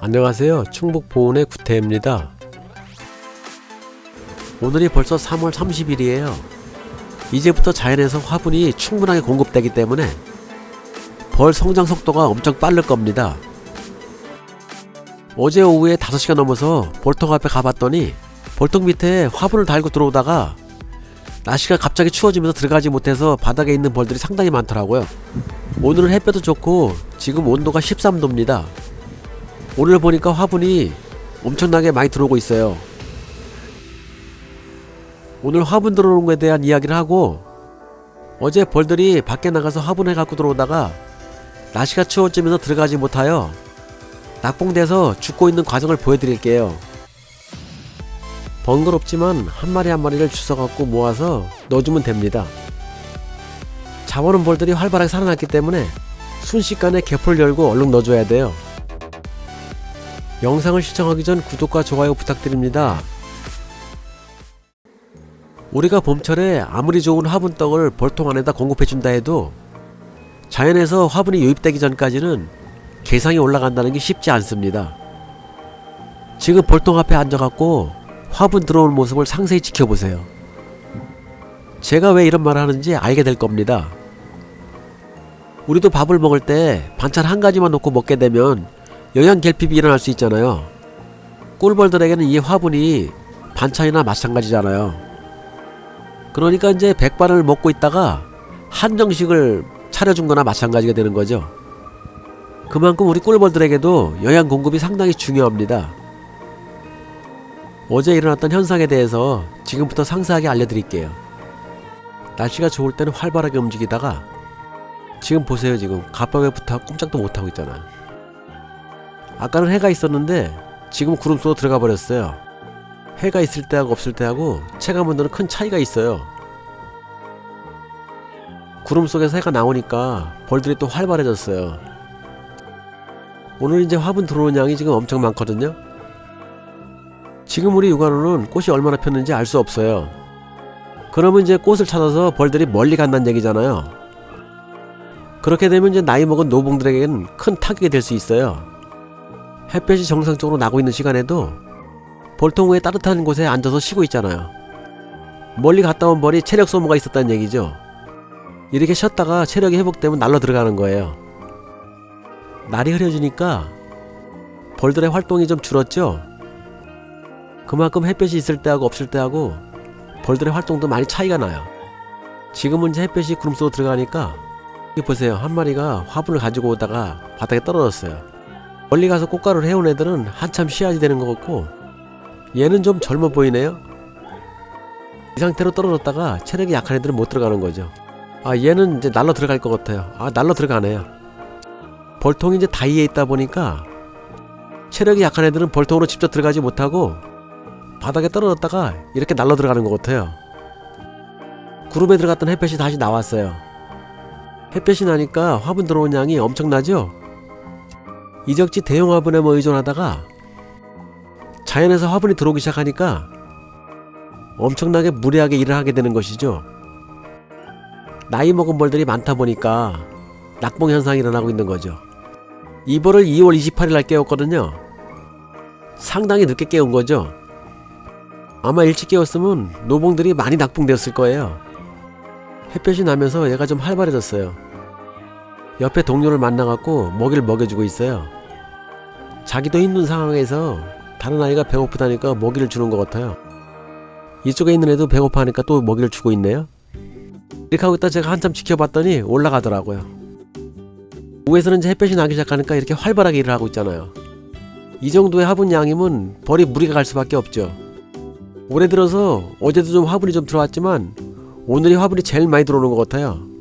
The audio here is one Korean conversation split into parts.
안녕하세요. 충북 보은의 구태입니다. 오늘이 벌써 3월 30일이에요. 이제부터 자연에서 화분이 충분하게 공급되기 때문에 벌 성장 속도가 엄청 빠를 겁니다. 어제 오후에 5시가 넘어서 벌통 앞에 가봤더니 벌통 밑에 화분을 달고 들어오다가 날씨가 갑자기 추워지면서 들어가지 못해서 바닥에 있는 벌들이 상당히 많더라고요. 오늘은 햇볕도 좋고 지금 온도가 13도입니다. 오늘 보니까 화분이 엄청나게 많이 들어오고 있어요. 오늘 화분 들어오는 것에 대한 이야기를 하고, 어제 벌들이 밖에 나가서 화분을 갖고 들어오다가 날씨가 추워지면서 들어가지 못하여 낙봉돼서 죽고 있는 과정을 보여드릴게요. 번거롭지만 한 마리 한 마리를 주워갖고 모아서 넣어주면 됩니다. 잡아놓은 벌들이 활발하게 살아났기 때문에 순식간에 개포를 열고 얼른 넣어줘야 돼요. 영상을 시청하기 전 구독과 좋아요 부탁드립니다. 우리가 봄철에 아무리 좋은 화분떡을 벌통 안에다 공급해준다 해도 자연에서 화분이 유입되기 전까지는 개상이 올라간다는 게 쉽지 않습니다. 지금 벌통 앞에 앉아갖고 화분 들어오는 모습을 상세히 지켜보세요. 제가 왜 이런 말을 하는지 알게 될 겁니다. 우리도 밥을 먹을 때 반찬 한 가지만 놓고 먹게 되면 영양 결핍이 일어날 수 있잖아요. 꿀벌들에게는 이 화분이 반찬이나 마찬가지잖아요. 그러니까 이제 백반을 먹고 있다가 한정식을 차려준 거나 마찬가지가 되는 거죠. 그만큼 우리 꿀벌들에게도 영양 공급이 상당히 중요합니다. 어제 일어났던 현상에 대해서 지금부터 상세하게 알려드릴게요. 날씨가 좋을 때는 활발하게 움직이다가 지금 보세요. 지금 갑밥에 붙어 꼼짝도 못하고 있잖아요. 아까는 해가 있었는데 지금 구름 속으로 들어가 버렸어요. 해가 있을 때하고 없을 때하고 체감 온도는 큰 차이가 있어요. 구름 속에서 해가 나오니까 벌들이 또 활발해졌어요. 오늘 이제 화분 들어오는 양이 지금 엄청 많거든요. 지금 우리 육안으로는 꽃이 얼마나 폈는지 알 수 없어요. 그러면 이제 꽃을 찾아서 벌들이 멀리 간다는 얘기잖아요. 그렇게 되면 이제 나이 먹은 노봉들에게는 큰 타격이 될 수 있어요. 햇볕이 정상적으로 나고 있는 시간에도 벌통 위에 따뜻한 곳에 앉아서 쉬고 있잖아요. 멀리 갔다 온 벌이 체력 소모가 있었다는 얘기죠. 이렇게 쉬었다가 체력이 회복되면 날로 들어가는 거예요. 날이 흐려지니까 벌들의 활동이 좀 줄었죠. 그만큼 햇볕이 있을 때하고 없을 때하고 벌들의 활동도 많이 차이가 나요. 지금은 이제 햇볕이 구름 속으로 들어가니까 여기 보세요. 한 마리가 화분을 가지고 오다가 바닥에 떨어졌어요. 멀리 가서 꽃가루를 해온 애들은 한참 쉬어야지 되는 것 같고, 얘는 좀 젊어 보이네요. 이 상태로 떨어졌다가 체력이 약한 애들은 못 들어가는 거죠. 얘는 이제 날로 들어갈 것 같아요. 날로 들어가네요. 벌통이 이제 다이에 있다 보니까 체력이 약한 애들은 벌통으로 직접 들어가지 못하고 바닥에 떨어졌다가 이렇게 날로 들어가는 것 같아요. 구름에 들어갔던 햇볕이 다시 나왔어요. 햇볕이 나니까 화분 들어온 양이 엄청나죠? 이적지 대형 화분에 의존하다가 자연에서 화분이 들어오기 시작하니까 엄청나게 무리하게 일을 하게 되는 것이죠. 나이 먹은 벌들이 많다 보니까 낙봉 현상이 일어나고 있는 거죠. 이 벌을 2월 28일 날 깨웠거든요. 상당히 늦게 깨운 거죠. 아마 일찍 깨웠으면 노봉들이 많이 낙봉되었을 거예요. 햇볕이 나면서 얘가 좀 활발해졌어요. 옆에 동료를 만나갖고 먹이를 먹여주고 있어요. 자기도 힘든 상황에서 다른 아이가 배고프다니까 먹이를 주는 것 같아요. 이쪽에 있는 애도 배고파하니까 또 먹이를 주고 있네요. 이렇게 하고 있다 제가 한참 지켜봤더니 올라가더라고요. 위에서는 이제 햇볕이 나기 시작하니까 이렇게 활발하게 일을 하고 있잖아요. 이 정도의 화분 양이면 벌이 무리가 갈 수밖에 없죠. 올해 들어서 어제도 좀 화분이 좀 들어왔지만 오늘이 화분이 제일 많이 들어오는 것 같아요.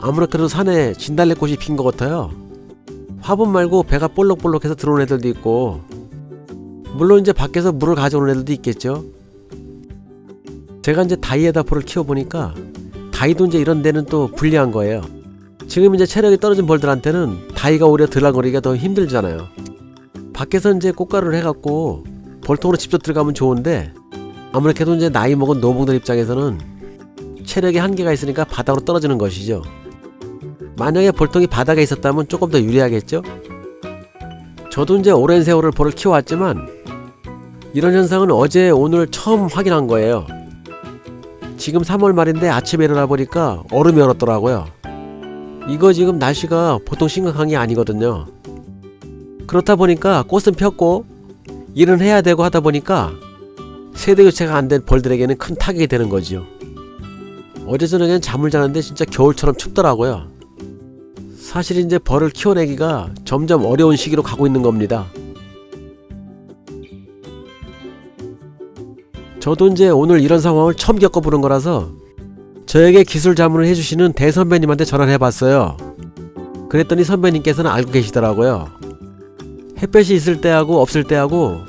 아무래도 산에 진달래꽃이 핀 것 같아요. 화분 말고 배가 볼록볼록해서 들어오는 애들도 있고, 물론 이제 밖에서 물을 가져오는 애들도 있겠죠. 제가 이제 다이에다포를 키워보니까 다이도 이제 이런 데는 또 불리한 거예요. 지금 이제 체력이 떨어진 벌들한테는 다이가 오히려 들락거리기가 더 힘들잖아요. 밖에서 이제 꽃가루를 해갖고 벌통으로 직접 들어가면 좋은데, 아무래도 이제 나이 먹은 노봉들 입장에서는 체력에 한계가 있으니까 바닥으로 떨어지는 것이죠. 만약에 벌통이 바닥에 있었다면 조금 더 유리하겠죠? 저도 이제 오랜 세월을 벌을 키워왔지만 이런 현상은 어제 오늘 처음 확인한 거예요. 지금 3월 말인데 아침에 일어나 보니까 얼음이 얼었더라고요. 이거 지금 날씨가 보통 심각한 게 아니거든요. 그렇다 보니까 꽃은 폈고 일은 해야 되고 하다 보니까 세대 교체가 안 된 벌들에게는 큰 타격이 되는 거지요. 어제 저녁엔 잠을 자는데 진짜 겨울처럼 춥더라고요. 사실 이제 벌을 키워내기가 점점 어려운 시기로 가고 있는 겁니다. 저도 이제 오늘 이런 상황을 처음 겪어보는 거라서 저에게 기술 자문을 해주시는 대선배님한테 전화를 해봤어요. 그랬더니 선배님께서는 알고 계시더라고요. 햇볕이 있을 때하고 없을 때하고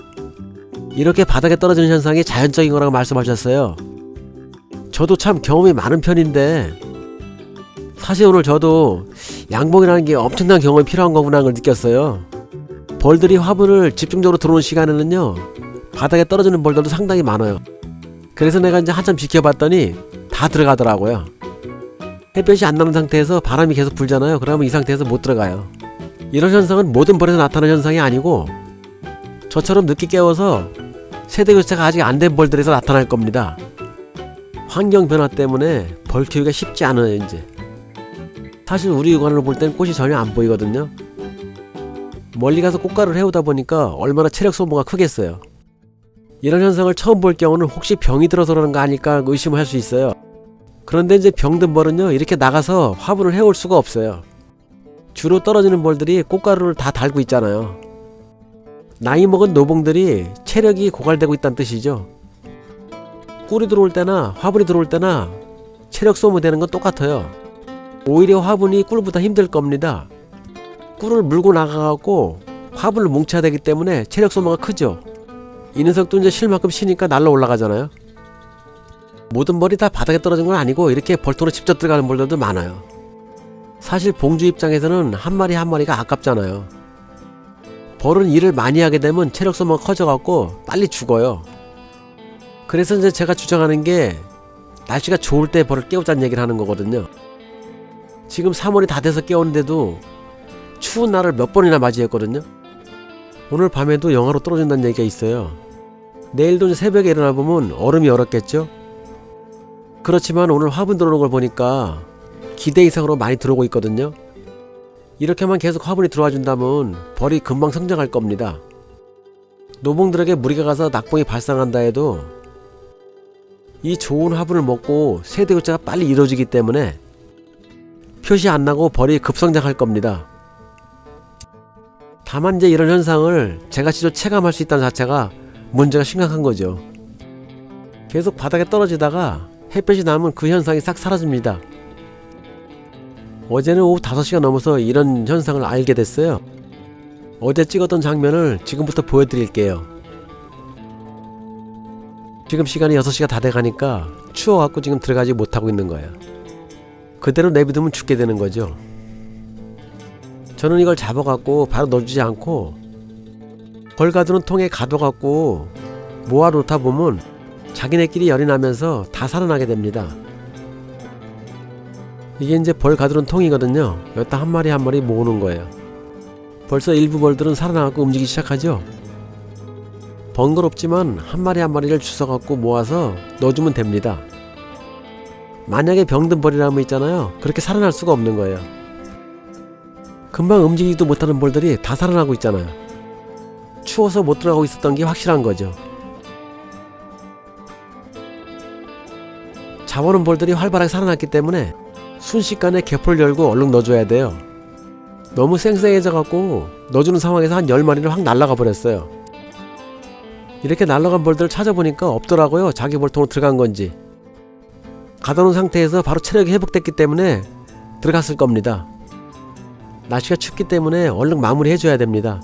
이렇게 바닥에 떨어지는 현상이 자연적인 거라고 말씀하셨어요. 저도 참 경험이 많은 편인데 사실 오늘 저도 양봉이라는 게 엄청난 경험이 필요한 거구나 걸 느꼈어요. 벌들이 화분을 집중적으로 들어오는 시간에는요 바닥에 떨어지는 벌들도 상당히 많아요. 그래서 내가 이제 한참 지켜봤더니 다 들어가더라고요. 햇볕이 안 나는 상태에서 바람이 계속 불잖아요. 그러면 이 상태에서 못 들어가요. 이런 현상은 모든 벌에서 나타나는 현상이 아니고 저처럼 늦게 깨워서 세대 교체가 아직 안 된 벌들에서 나타날 겁니다. 환경 변화 때문에 벌 키우기가 쉽지 않아요. 이제 사실 우리 육안으로 볼 땐 꽃이 전혀 안 보이거든요. 멀리 가서 꽃가루를 해오다 보니까 얼마나 체력 소모가 크겠어요. 이런 현상을 처음 볼 경우는 혹시 병이 들어서 그러는 거 아닐까 의심을 할 수 있어요. 그런데 이제 병든 벌은요 이렇게 나가서 화분을 해올 수가 없어요. 주로 떨어지는 벌들이 꽃가루를 다 달고 있잖아요. 나이 먹은 노봉들이 체력이 고갈되고 있다는 뜻이죠. 꿀이 들어올 때나 화분이 들어올 때나 체력 소모되는 건 똑같아요. 오히려 화분이 꿀보다 힘들 겁니다. 꿀을 물고 나가갖고 화분을 뭉쳐야 되기 때문에 체력 소모가 크죠. 이 녀석도 이제 쉴 만큼 쉬니까 날라 올라가잖아요. 모든 벌이 다 바닥에 떨어진 건 아니고 이렇게 벌통으로 직접 들어가는 벌들도 많아요. 사실 봉주 입장에서는 한 마리 한 마리가 아깝잖아요. 벌은 일을 많이 하게 되면 체력 소모가 커져갖고 빨리 죽어요. 그래서 이제 제가 주장하는 게 날씨가 좋을 때 벌을 깨우자는 얘기를 하는 거거든요. 지금 3월이 다 돼서 깨우는데도 추운 날을 몇 번이나 맞이했거든요. 오늘 밤에도 영하로 떨어진다는 얘기가 있어요. 내일도 이제 새벽에 일어나 보면 얼음이 얼었겠죠. 그렇지만 오늘 화분 들어오는 걸 보니까 기대 이상으로 많이 들어오고 있거든요. 이렇게만 계속 화분이 들어와 준다면 벌이 금방 성장할 겁니다. 노봉들에게 무리가 가서 낙봉이 발생한다 해도 이 좋은 화분을 먹고 세대 교체가 빨리 이루어지기 때문에 표시 안 나고 벌이 급성장할 겁니다. 다만 이제 이런 현상을 제가 직접 체감할 수 있다는 자체가 문제가 심각한 거죠. 계속 바닥에 떨어지다가 햇볕이 나면 그 현상이 싹 사라집니다. 어제는 오후 5시가 넘어서 이런 현상을 알게 됐어요. 어제 찍었던 장면을 지금부터 보여드릴게요. 지금 시간이 6시가 다 돼가니까 추워갖고 지금 들어가지 못하고 있는 거예요. 그대로 내비두면 죽게 되는 거죠. 저는 이걸 잡아갖고 바로 넣어주지 않고 벌 가두는 통에 가둬갖고 모아놓다 보면 자기네끼리 열이 나면서 다 살아나게 됩니다. 이게 이제 벌 가두는 통이거든요. 여기다 한 마리 한 마리 모으는 거예요. 벌써 일부 벌들은 살아나갖고 움직이기 시작하죠. 번거롭지만 한 마리 한 마리를 주워갖고 모아서 넣어주면 됩니다. 만약에 병든 벌이라면 있잖아요. 그렇게 살아날 수가 없는 거예요. 금방 움직이지도 못하는 벌들이 다 살아나고 있잖아요. 추워서 못 들어가고 있었던 게 확실한 거죠. 잡아오는 벌들이 활발하게 살아났기 때문에 순식간에 개포를 열고 얼른 넣어줘야 돼요. 너무 쌩쌩해져갖고 넣어주는 상황에서 한 10마리를 확 날아가 버렸어요. 이렇게 날아간 벌들을 찾아보니까 없더라고요. 자기 벌통으로 들어간 건지. 가둬놓은 상태에서 바로 체력이 회복됐기 때문에 들어갔을 겁니다. 날씨가 춥기 때문에 얼른 마무리 해줘야 됩니다.